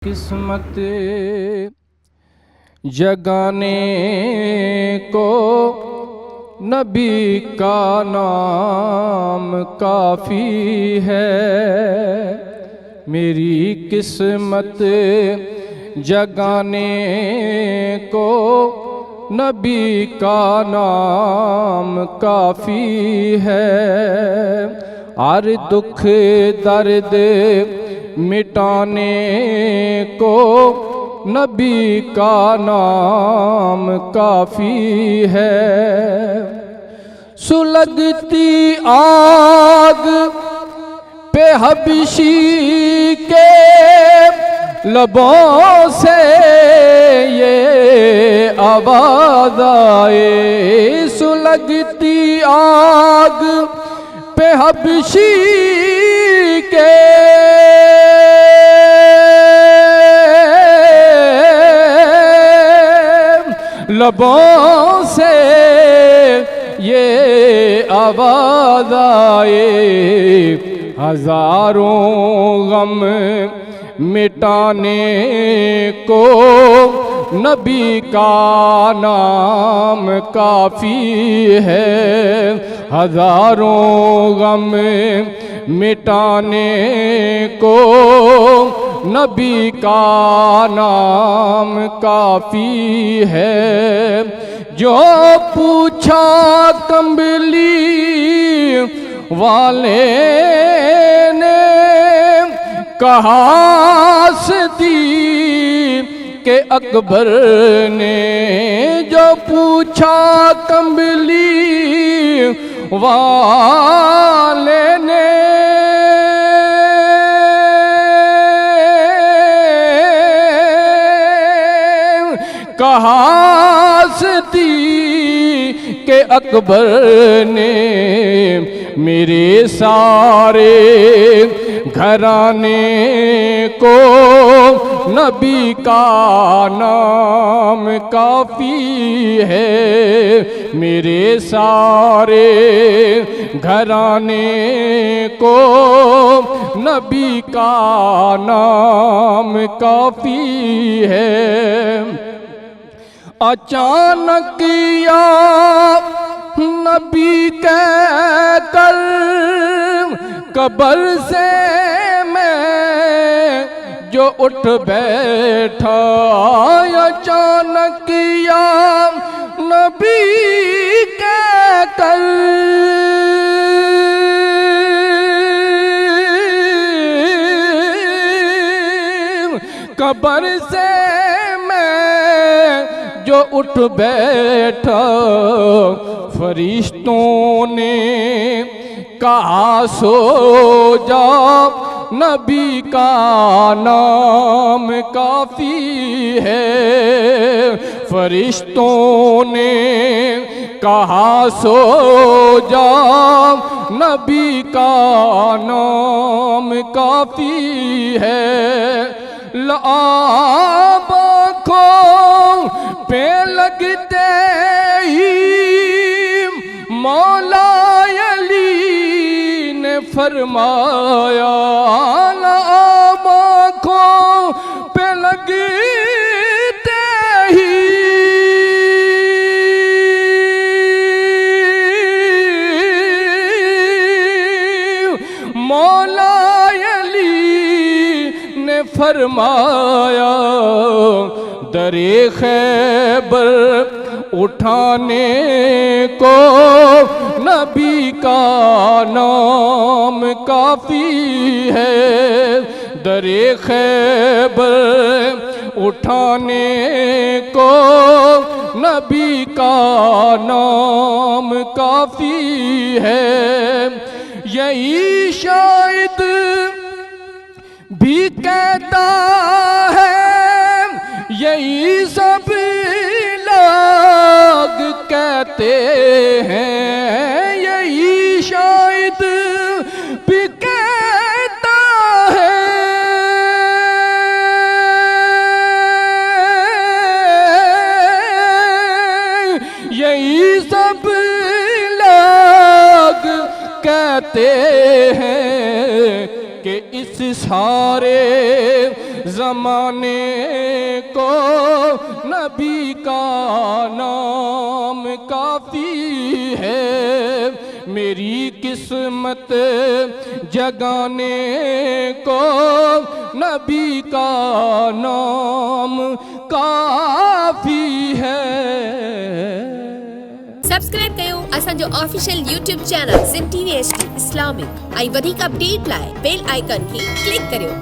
किस्मत जगाने को नबी का नाम काफ़ी है। मेरी किस्मत जगाने को नबी का नाम काफ़ी है। हर दुख दर्द मिटाने को नबी का नाम काफ़ी है। सुलगती आग पे हबशी के लबों से ये आवाज़ आए। सुलगती आग पे हबशी के लबों से ये आवाज़ आए। हजारों गम मिटाने को नबी का नाम काफ़ी है। हजारों गम मिटाने को नबी का नाम काफ़ी है। जो पूछा कंबली वाले ने कहा सदी के अकबर ने। जो पूछा कंबली वाले ने कहा सदी के अकबर ने। मेरे सारे घराने को नबी का नाम काफ़ी है। मेरे सारे घराने को नबी का नाम काफ़ी है। अचानक या नबी कह कर कब्र से मैं जो उठ बैठा। अचानक या नबी कह कर कब्र से जो उठ बैठा। फरिश्तों ने कहा सो जा नबी का नाम काफ़ी है। फरिश्तों ने कहा सो जा नबी का नाम काफ़ी है। लाब आँखों पे लगते ही मौला अली ने फरमाया। लाब आँखों पे लगते ही मौला अली ने फरमाया। दरे खैबर उठाने को नबी का नाम काफ़ी है। दरे खैबर उठाने को नबी का नाम काफ़ी है। यही शायद भी कहता है, यही सब लोग कहते हैं। यही शायद भी कहता है, यही सब लोग कहते हैं कि इस सारे ज़माने को नबी का नाम काफ़ी है, मेरी किस्मत जगाने को नबी का नाम काफ़ी है। સબસ્ક્રાઇબ કયો અસાંજો ઓફિશિયલ YouTube ચેનલ સિમ TV HD ઇસ્લામિક. आई वधीक अपडेट लाइ बेल आइकन खे क्लिक करियो।